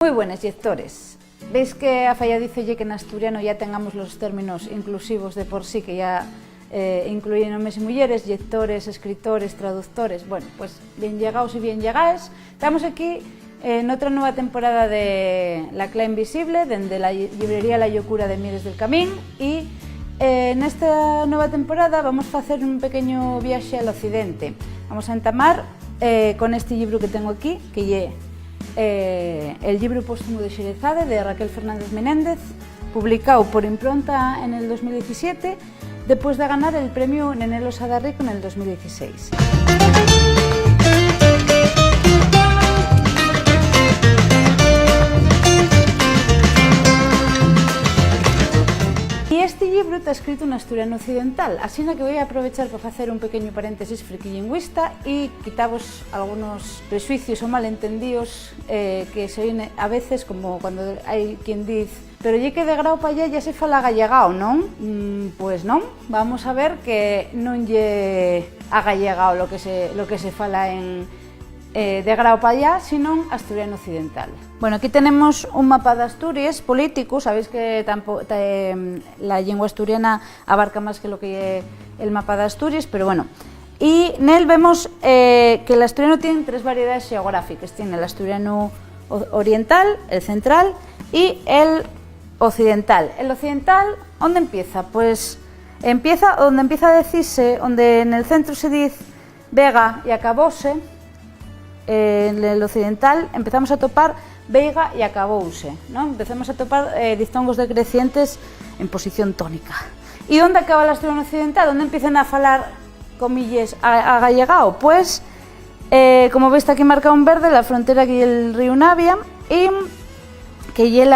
Moi buenas, lectores. Veis que a falla dícelle que en asturiano ya tengamos los términos inclusivos de por sí, que ya incluyen hombres y mujeres, lectores, escritores, traductores. Bueno, pues bien llegados y bien llegadas. Estamos aquí en otra nueva temporada de La Cla Invisible, desde la librería La Llocura de Mieres del Camín, y en esta nueva temporada vamos a hacer un pequeño viaje al occidente. Vamos a entamar con este libro que tengo aquí, que es el libro póstumo de Xerezade, de Raquel Fernández Menéndez, publicado por Impronta en el 2017, después de ganar el premio Nenelo Sadarrico en el 2016. Y este libro está escrito en asturiano occidental, así que voy a aprovechar para hacer un pequeño paréntesis friquilingüista y quitaros algunos prejuicios o malentendidos que se oyen a veces, como cuando hay quien dice pero lle que de grao pa allá ya se fala gallegao, non? Pues non, vamos a ver que non lle agallegao lo que se fala de grao pa allá, sino asturiano occidental. Bueno, aquí tenemos un mapa de Asturias político. Sabéis que la lengua asturiana abarca más que lo que es el mapa de Asturias, pero bueno. Y en él vemos que el asturiano tiene tres variedades geográficas. Tiene el asturiano oriental, el central y el occidental. El occidental, ¿dónde empieza? Pues empieza donde empieza a decirse, donde en el centro se dice vega y acabóse. En el occidental empezamos a topar veiga y acabouse, ¿no? Empezamos a topar diptongos decrecientes en posición tónica. ¿Y dónde acaba el asturiano occidental? ¿Dónde empiezan a falar, comillas, a gallegao? Pues, como veis, está aquí marcado en verde la frontera que es el río Navia, y que es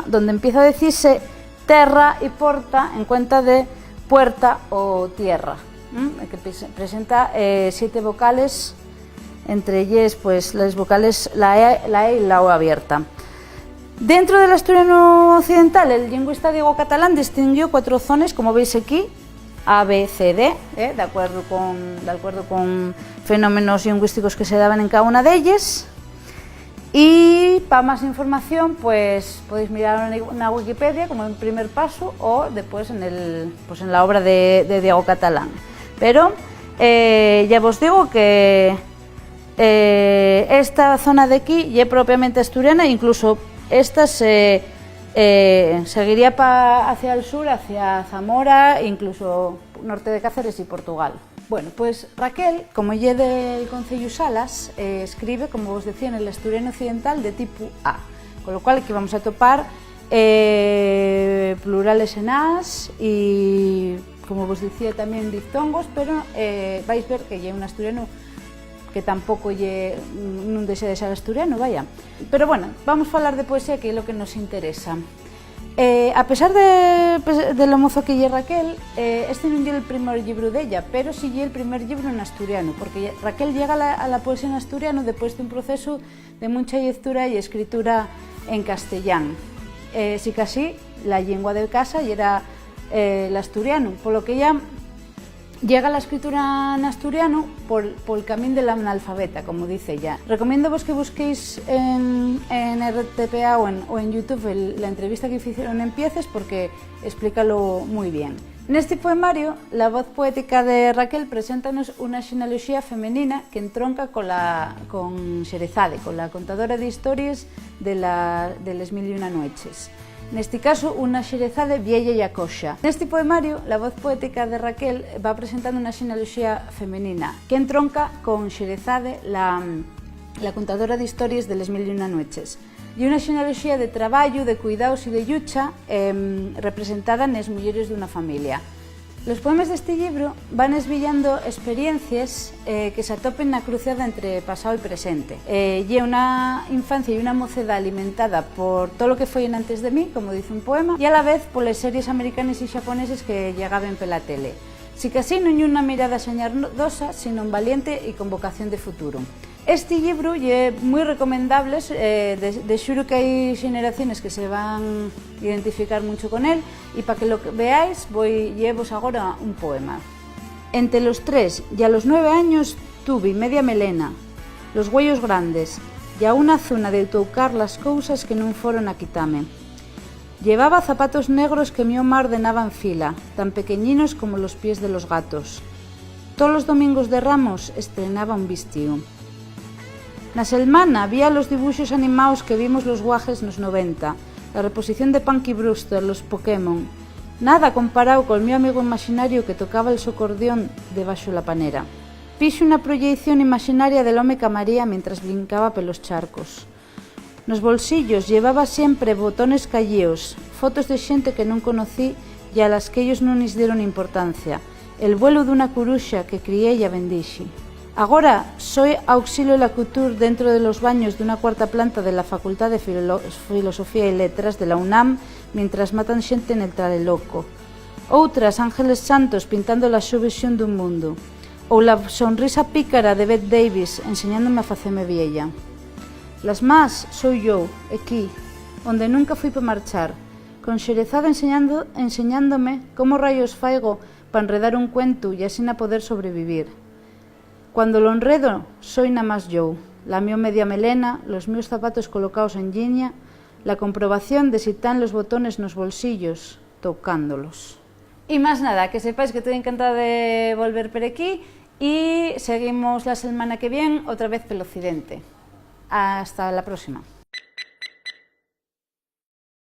donde empieza a decirse terra y porta en cuenta de puerta o tierra, que presenta 7 vocales, entre ellas pues las vocales la E y la O abierta. Dentro del asturiano occidental, el lingüista Diego Catalán distinguió 4 zonas, como veis aquí, A, B, C, D, de acuerdo con fenómenos lingüísticos que se daban en cada una de ellas. Y para más información, pues podéis mirar en la Wikipedia como en primer paso, o después en la obra de Diego Catalán. Pero ya os digo que esta zona de aquí ya es propiamente asturiana, incluso esta seguiría hacia el sur, hacia Zamora, incluso norte de Cáceres y Portugal. Bueno, pues Raquel, como ya del Concello Salas, escribe, como os decía, en el asturiano occidental de tipo A, con lo cual aquí vamos a topar plurales en as y, como os decía, también diptongos, pero vais a ver que ya un asturiano que tampouco non deixa de ser asturiano, vaya. Pero bueno, vamos a falar de poesía, que é lo que nos interesa. A pesar de lo mozo que lle Raquel, este non é el primer libro della, pero sí é el primer libro en asturiano, porque Raquel llega a la poesía en asturiano después de un proceso de mucha lectura y escritura en castellán. Sí que así, la lengua de casa era el asturiano, por lo que ella llega a la escritura en asturiano por el camino de la analfabeta, como dice ella. Recomiendo vos que busquéis en RTPA o en YouTube la entrevista que hicieron en Pieces, porque explícalo muy bien. En este poemario, la voz poética de Raquel preséntanos una genealogía femenina que entronca con Xerezade, con la contadora de historias de Les Mil y Una Noches. En este caso, una Xerezade vieja y acoxa. En este poemario, la voz poética de Raquel va presentando una genealogía femenina que entronca con Xerezade, la contadora de historias de Les Mil y Una Noches. Y una genealogía de traballo, de cuidados y de lucha representada en las mujeres de una familia. Los poemas de este libro van esvillando experiencias que se atopen na cruciada entre pasado y presente. Y una infancia y una mocedad alimentada por todo lo que foi en Antes de mí, como dice un poema, y a la vez por las series americanas y japoneses que llegaban pela tele. Si que así non é unha mirada xañardosa, sino un valiente e con vocación de futuro. Este libro é moi recomendable, de xuro que hai xeneraciones que se van identificar mucho con él, e para que lo veáis, llevos agora un poema. Entre los 3 y a los 9 años tuve media melena, los huellos grandes, e a unha zona de toucar las cousas que non foron a quitame. Llevaba zapatos negros que mi mamá ordenaba en fila, tan pequeñinos como los pies de los gatos. Todos los domingos de Ramos estrenaba un vestido. Na Selmana vía los dibuixos animados que vimos los guajes nos 90, la reposición de Punky Brewster, los Pokémon. Nada comparado col meu amigo imaginario que tocaba el socordión debaixo la panera. Fixe unha proyección imaginaria del home ca María mentras brincaba pelos charcos. Nos bolsillos llevaba sempre botones calleos, fotos de xente que non conocí e a las que ellos non lles deron importancia, el vuelo dunha curuxa que criei e bendixe. Agora soy auxilio la couture dentro de los baños dunha cuarta planta de la Facultad de Filosofía y Letras de la UNAM mientras matan xente nel Tlatelolco. Outras ángeles santos pintando la súa visión dun mundo. Ou la sonrisa pícara de Bette Davis enseñándome a faceme vieja. Las más soy yo, aquí, onde nunca fui pa marchar, con xerezada enseñándome como rayos faigo pa enredar un cuento e asina poder sobrevivir. Cuando lo enredo, soy nada más yo, la mía media melena, los míos zapatos colocados en línea, la comprobación de si están los botones nos bolsillos, tocándolos. Y más nada, que sepáis que estoy encantada de volver por aquí y seguimos la semana que viene otra vez pel occidente. Hasta la próxima.